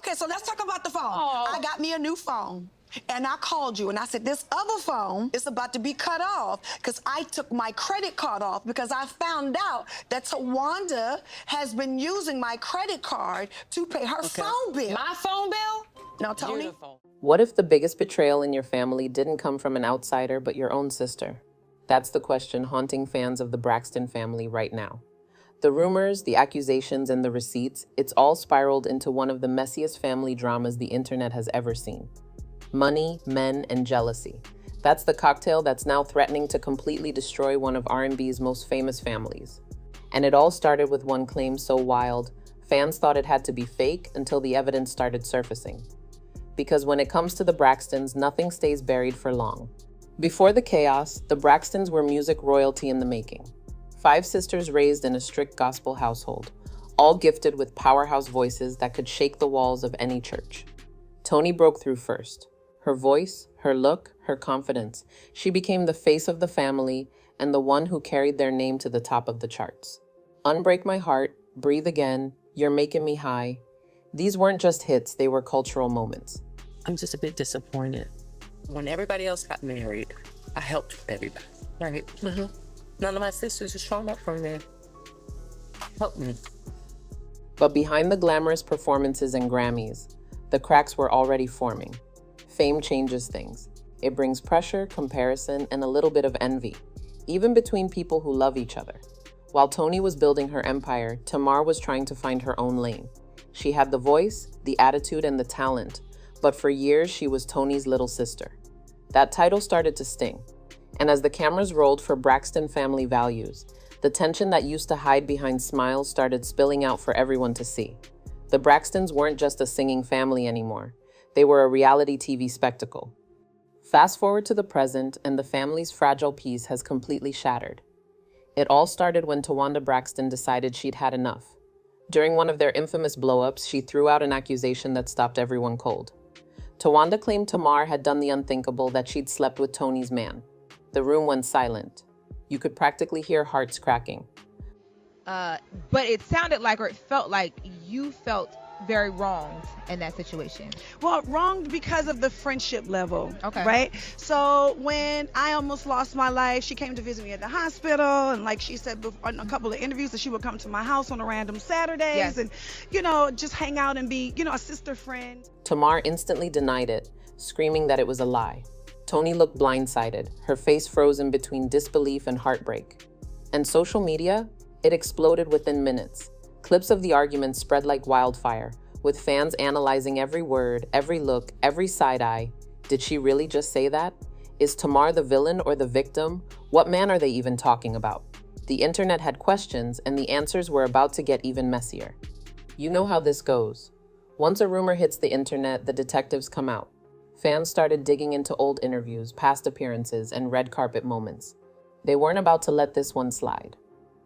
Okay, so let's talk about the phone. Oh. I got me a new phone. And I called you and I said, this other phone is about to be cut off because I took my credit card off because I found out that Towanda has been using my credit card to pay her phone bill. My phone bill? Now, Toni. Beautiful. What if the biggest betrayal in your family didn't come from an outsider but your own sister? That's the question haunting fans of the Braxton family right now. The rumors, the accusations, and the receipts, it's all spiraled into one of the messiest family dramas the internet has ever seen. Money, men, and jealousy. That's the cocktail that's now threatening to completely destroy one of R&B's most famous families. And it all started with one claim so wild, fans thought it had to be fake until the evidence started surfacing. Because when it comes to the Braxtons, nothing stays buried for long. Before the chaos, the Braxtons were music royalty in the making. 5 sisters raised in a strict gospel household, all gifted with powerhouse voices that could shake the walls of any church. Toni broke through first. Her voice, her look, her confidence. She became the face of the family and the one who carried their name to the top of the charts. Unbreak My Heart, Breathe Again, You're Making Me High. These weren't just hits, they were cultural moments. I'm just a bit disappointed. When everybody else got married, I helped everybody, right? None of my sisters are showing up for me. Help me. But behind the glamorous performances and Grammys, the cracks were already forming. Fame changes things. It brings pressure, comparison, and a little bit of envy, even between people who love each other. While Toni was building her empire, Tamar was trying to find her own lane. She had the voice, the attitude, and the talent, but for years she was Toni's little sister. That title started to sting. And as the cameras rolled for Braxton Family Values, the tension that used to hide behind smiles started spilling out for everyone to see. The Braxtons weren't just a singing family anymore. They were a reality TV spectacle. Fast forward to the present, and the family's fragile peace has completely shattered. It all started when Towanda Braxton decided she'd had enough. During one of their infamous blow-ups, she threw out an accusation that stopped everyone cold. Towanda claimed Tamar had done the unthinkable, that she'd slept with Toni's man. The room went silent. You could practically hear hearts cracking. But it sounded like, or it felt like you felt very wronged in that situation. Well, wronged because of the friendship level. Okay. Right? So when I almost lost my life, she came to visit me at the hospital, and like she said on a couple of interviews that she would come to my house on a random Saturdays. Yes. And, just hang out and be, a sister friend. Tamar instantly denied it, screaming that it was a lie. Toni looked blindsided, her face frozen between disbelief and heartbreak. And social media? It exploded within minutes. Clips of the argument spread like wildfire, with fans analyzing every word, every look, every side eye. Did she really just say that? Is Tamar the villain or the victim? What man are they even talking about? The internet had questions, and the answers were about to get even messier. You know how this goes. Once a rumor hits the internet, the detectives come out. Fans started digging into old interviews, past appearances, and red carpet moments. They weren't about to let this one slide.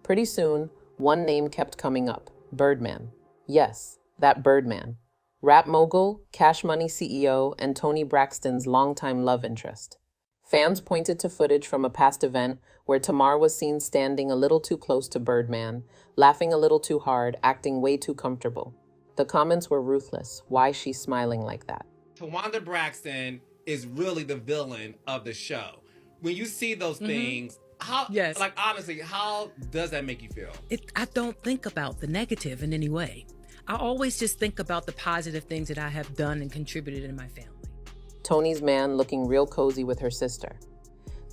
Pretty soon, one name kept coming up: Birdman. Yes, that Birdman. Rap mogul, Cash Money CEO, and Toni Braxton's longtime love interest. Fans pointed to footage from a past event where Tamar was seen standing a little too close to Birdman, laughing a little too hard, acting way too comfortable. The comments were ruthless. Why is she smiling like that? Towanda Braxton is really the villain of the show. When you see those things, honestly, how does that make you feel? I don't think about the negative in any way. I always just think about the positive things that I have done and contributed in my family. Toni's man looking real cozy with her sister.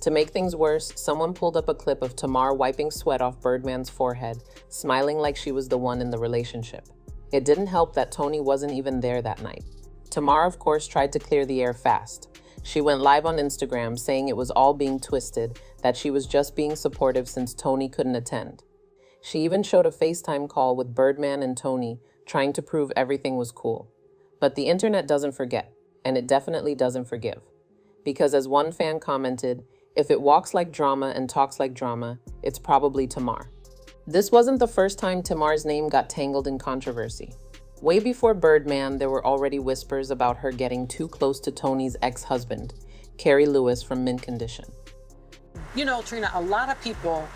To make things worse, someone pulled up a clip of Tamar wiping sweat off Birdman's forehead, smiling like she was the one in the relationship. It didn't help that Toni wasn't even there that night. Tamar, of course, tried to clear the air fast. She went live on Instagram saying it was all being twisted, that she was just being supportive since Toni couldn't attend. She even showed a FaceTime call with Birdman and Toni, trying to prove everything was cool. But the internet doesn't forget, and it definitely doesn't forgive. Because as one fan commented, if it walks like drama and talks like drama, it's probably Tamar. This wasn't the first time Tamar's name got tangled in controversy. Way before Birdman, there were already whispers about her getting too close to Toni's ex-husband, Carrie Lewis from Mint Condition. You know, Trina, a lot of people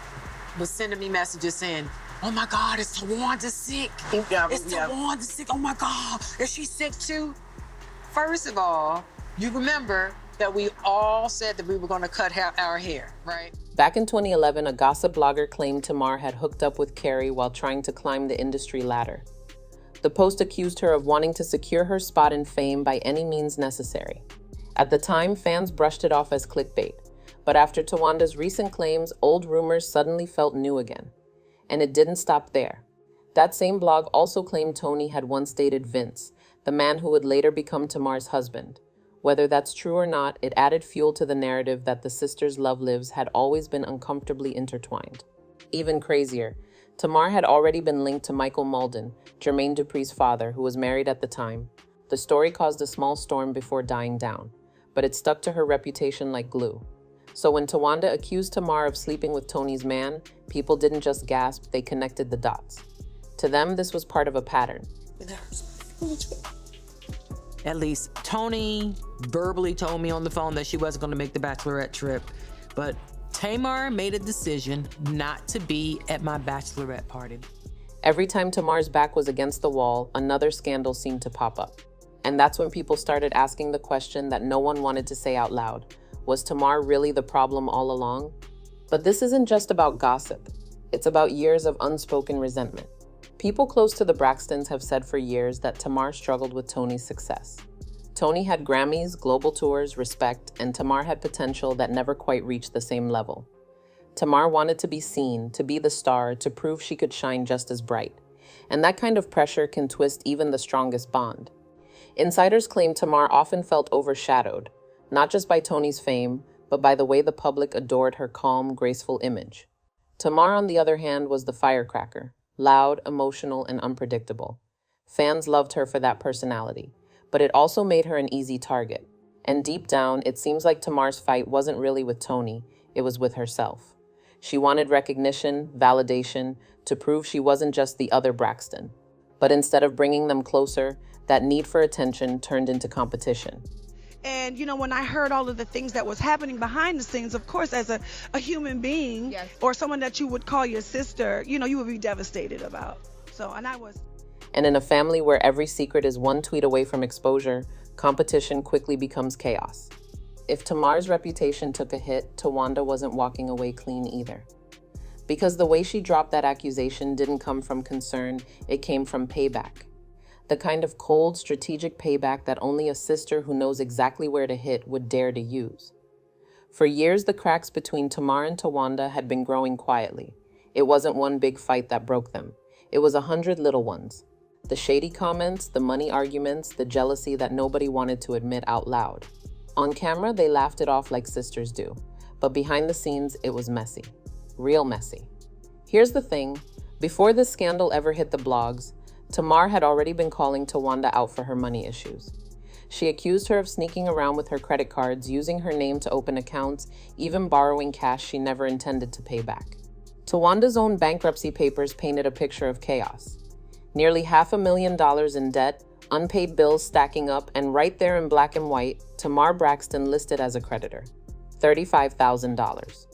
was sending me messages saying, oh my God, is Towanda sick? Is Towanda sick? Oh my God, is she sick too? First of all, you remember that we all said that we were gonna cut our hair, right? Back in 2011, a gossip blogger claimed Tamar had hooked up with Carrie while trying to climb the industry ladder. The post accused her of wanting to secure her spot in fame by any means necessary. At the time, fans brushed it off as clickbait, but after Towanda's recent claims, old rumors suddenly felt new again. And it didn't stop there. That same blog also claimed Toni had once dated Vince, the man who would later become Tamar's husband. Whether that's true or not, it added fuel to the narrative that the sisters' love lives had always been uncomfortably intertwined. Even crazier, Tamar had already been linked to Michael Malden, Jermaine Dupri's father, who was married at the time. The story caused a small storm before dying down, but it stuck to her reputation like glue. So when Towanda accused Tamar of sleeping with Toni's man, people didn't just gasp, they connected the dots. To them, this was part of a pattern. At least Toni verbally told me on the phone that she wasn't going to make the bachelorette trip, but Tamar made a decision not to be at my bachelorette party. Every time Tamar's back was against the wall, another scandal seemed to pop up. And that's when people started asking the question that no one wanted to say out loud. Was Tamar really the problem all along? But this isn't just about gossip. It's about years of unspoken resentment. People close to the Braxtons have said for years that Tamar struggled with Toni's success. Toni had Grammys, global tours, respect, and Tamar had potential that never quite reached the same level. Tamar wanted to be seen, to be the star, to prove she could shine just as bright. And that kind of pressure can twist even the strongest bond. Insiders claim Tamar often felt overshadowed, not just by Toni's fame, but by the way the public adored her calm, graceful image. Tamar, on the other hand, was the firecracker. Loud, emotional, and unpredictable. Fans loved her for that personality, but it also made her an easy target. And deep down, it seems like Tamar's fight wasn't really with Toni, it was with herself. She wanted recognition, validation, to prove she wasn't just the other Braxton. But instead of bringing them closer, that need for attention turned into competition. And, when I heard all of the things that was happening behind the scenes, of course, as a human being, Yes. or someone that you would call your sister, you would be devastated about. And I was. And in a family where every secret is one tweet away from exposure, competition quickly becomes chaos. If Tamar's reputation took a hit, Towanda wasn't walking away clean either. Because the way she dropped that accusation didn't come from concern, it came from payback. The kind of cold, strategic payback that only a sister who knows exactly where to hit would dare to use. For years, the cracks between Tamar and Towanda had been growing quietly. It wasn't one big fight that broke them. It was 100 little ones. The shady comments, the money arguments, the jealousy that nobody wanted to admit out loud. On camera, they laughed it off like sisters do. But behind the scenes, it was messy. Real messy. Here's the thing. Before this scandal ever hit the blogs, Tamar had already been calling Towanda out for her money issues. She accused her of sneaking around with her credit cards, using her name to open accounts, even borrowing cash she never intended to pay back. Towanda's own bankruptcy papers painted a picture of chaos. Nearly $500,000 in debt, unpaid bills stacking up, and right there in black and white, Tamar Braxton listed as a creditor. $35,000.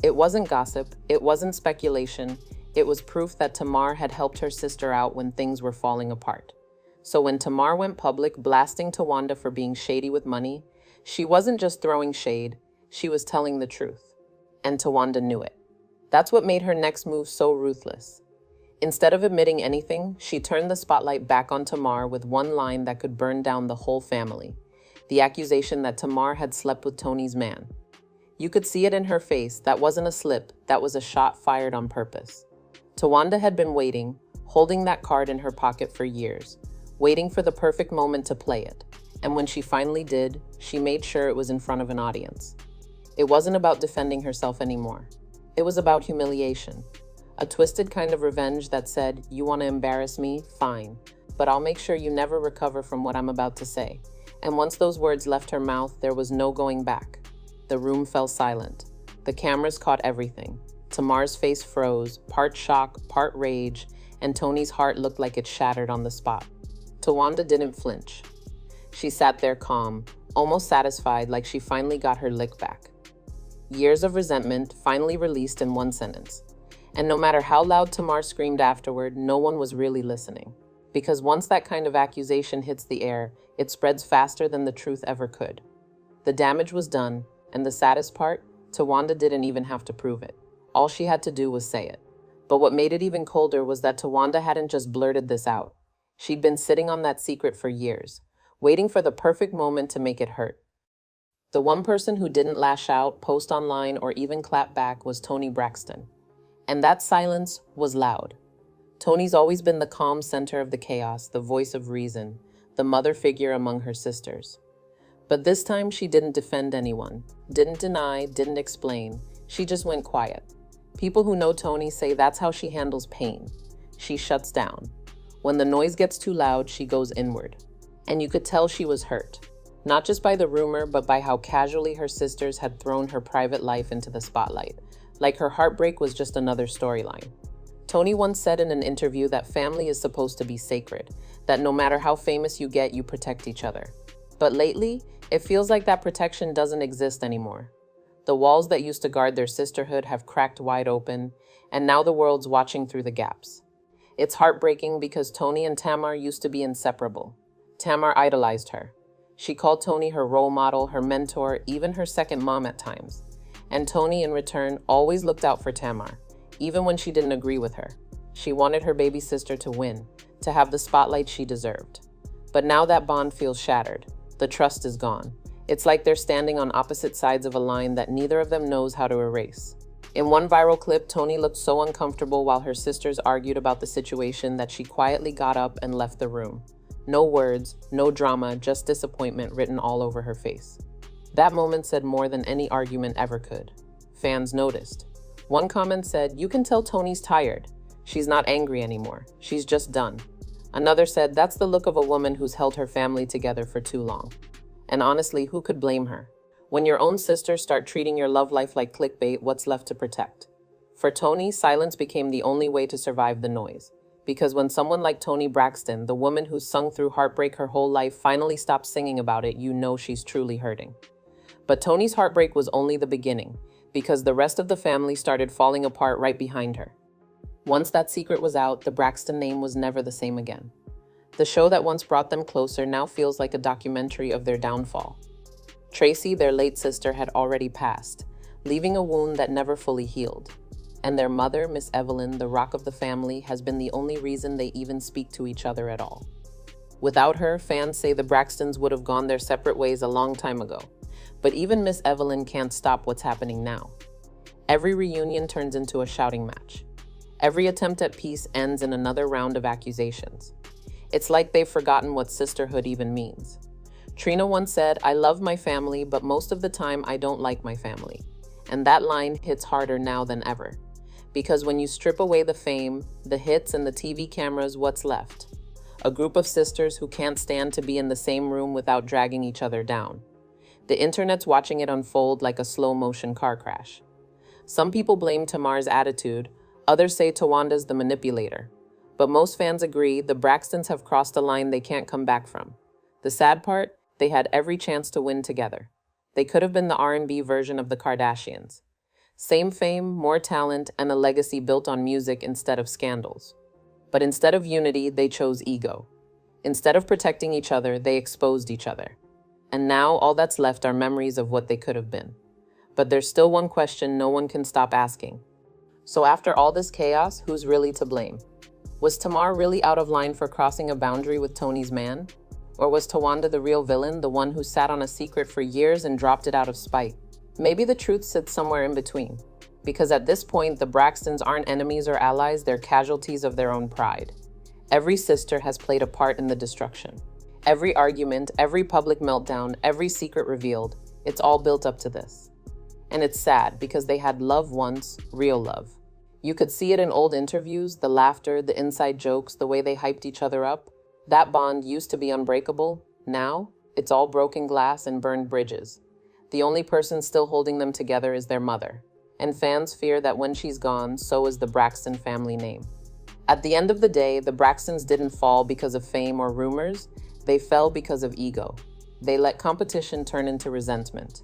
It wasn't gossip, it wasn't speculation, it was proof that Tamar had helped her sister out when things were falling apart. So when Tamar went public blasting Towanda for being shady with money, she wasn't just throwing shade, she was telling the truth. And Towanda knew it. That's what made her next move so ruthless. Instead of admitting anything, she turned the spotlight back on Tamar with one line that could burn down the whole family. The accusation that Tamar had slept with Toni's man. You could see it in her face. That wasn't a slip, that was a shot fired on purpose. Towanda had been waiting, holding that card in her pocket for years, waiting for the perfect moment to play it. And when she finally did, she made sure it was in front of an audience. It wasn't about defending herself anymore. It was about humiliation. A twisted kind of revenge that said, you want to embarrass me? Fine. But I'll make sure you never recover from what I'm about to say. And once those words left her mouth, there was no going back. The room fell silent. The cameras caught everything. Tamar's face froze, part shock, part rage, and Toni's heart looked like it shattered on the spot. Towanda didn't flinch. She sat there calm, almost satisfied, like she finally got her lick back. Years of resentment finally released in one sentence. And no matter how loud Tamar screamed afterward, no one was really listening. Because once that kind of accusation hits the air, it spreads faster than the truth ever could. The damage was done, and the saddest part, Towanda didn't even have to prove it. All she had to do was say it. But what made it even colder was that Towanda hadn't just blurted this out. She'd been sitting on that secret for years, waiting for the perfect moment to make it hurt. The one person who didn't lash out, post online, or even clap back was Toni Braxton. And that silence was loud. Toni's always been the calm center of the chaos, the voice of reason, the mother figure among her sisters. But this time she didn't defend anyone, didn't deny, didn't explain. She just went quiet. People who know Toni say that's how she handles pain. She shuts down. When the noise gets too loud, she goes inward. And you could tell she was hurt, not just by the rumor, but by how casually her sisters had thrown her private life into the spotlight, like her heartbreak was just another storyline. Toni once said in an interview that family is supposed to be sacred, that no matter how famous you get, you protect each other. But lately, it feels like that protection doesn't exist anymore. The walls that used to guard their sisterhood have cracked wide open, and now the world's watching through the gaps. It's heartbreaking because Toni and Tamar used to be inseparable. Tamar idolized her. She called Toni her role model, her mentor, even her second mom at times. And Toni, in return, always looked out for Tamar, even when she didn't agree with her. She wanted her baby sister to win, to have the spotlight she deserved. But now that bond feels shattered. The trust is gone. It's like they're standing on opposite sides of a line that neither of them knows how to erase. In one viral clip, Toni looked so uncomfortable while her sisters argued about the situation that she quietly got up and left the room. No words, no drama, just disappointment written all over her face. That moment said more than any argument ever could. Fans noticed. One comment said, "You can tell Toni's tired. She's not angry anymore. She's just done." Another said, "That's the look of a woman who's held her family together for too long." And honestly, who could blame her? When your own sisters start treating your love life like clickbait, what's left to protect? For Toni, silence became the only way to survive the noise. Because when someone like Toni Braxton, the woman who's sung through heartbreak her whole life, finally stops singing about it, you know she's truly hurting. But Toni's heartbreak was only the beginning, because the rest of the family started falling apart right behind her. Once that secret was out, the Braxton name was never the same again. The show that once brought them closer now feels like a documentary of their downfall. Tracy, their late sister, had already passed, leaving a wound that never fully healed. And their mother, Miss Evelyn, the rock of the family, has been the only reason they even speak to each other at all. Without her, fans say the Braxtons would have gone their separate ways a long time ago. But even Miss Evelyn can't stop what's happening now. Every reunion turns into a shouting match. Every attempt at peace ends in another round of accusations. It's like they've forgotten what sisterhood even means. Trina once said, "I love my family, but most of the time I don't like my family." And that line hits harder now than ever. Because when you strip away the fame, the hits, and the TV cameras, what's left? A group of sisters who can't stand to be in the same room without dragging each other down. The internet's watching it unfold like a slow-motion car crash. Some people blame Tamar's attitude, others say Towanda's the manipulator. But most fans agree the Braxtons have crossed a line they can't come back from. The sad part, they had every chance to win together. They could have been the R&B version of the Kardashians. Same fame, more talent, and a legacy built on music instead of scandals. But instead of unity, they chose ego. Instead of protecting each other, they exposed each other. And now all that's left are memories of what they could have been. But there's still one question no one can stop asking. So after all this chaos, who's really to blame? Was Tamar really out of line for crossing a boundary with Toni's man? Or was Towanda the real villain, the one who sat on a secret for years and dropped it out of spite? Maybe the truth sits somewhere in between. Because at this point, the Braxtons aren't enemies or allies, they're casualties of their own pride. Every sister has played a part in the destruction. Every argument, every public meltdown, every secret revealed, it's all built up to this. And it's sad because they had love once, real love. You could see it in old interviews, the laughter, the inside jokes, the way they hyped each other up. That bond used to be unbreakable. Now, it's all broken glass and burned bridges. The only person still holding them together is their mother. And fans fear that when she's gone, so is the Braxton family name. At the end of the day, the Braxtons didn't fall because of fame or rumors. They fell because of ego. They let competition turn into resentment.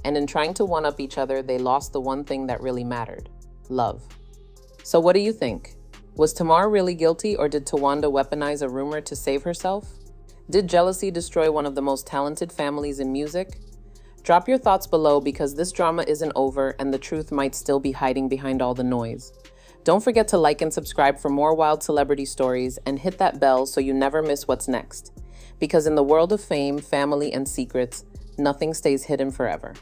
And in trying to one-up each other, they lost the one thing that really mattered: love. So what do you think? Was Tamar really guilty, or did Towanda weaponize a rumor to save herself? Did jealousy destroy one of the most talented families in music? Drop your thoughts below, because this drama isn't over and the truth might still be hiding behind all the noise. Don't forget to like and subscribe for more wild celebrity stories, and hit that bell so you never miss what's next. Because in the world of fame, family, and secrets, nothing stays hidden forever.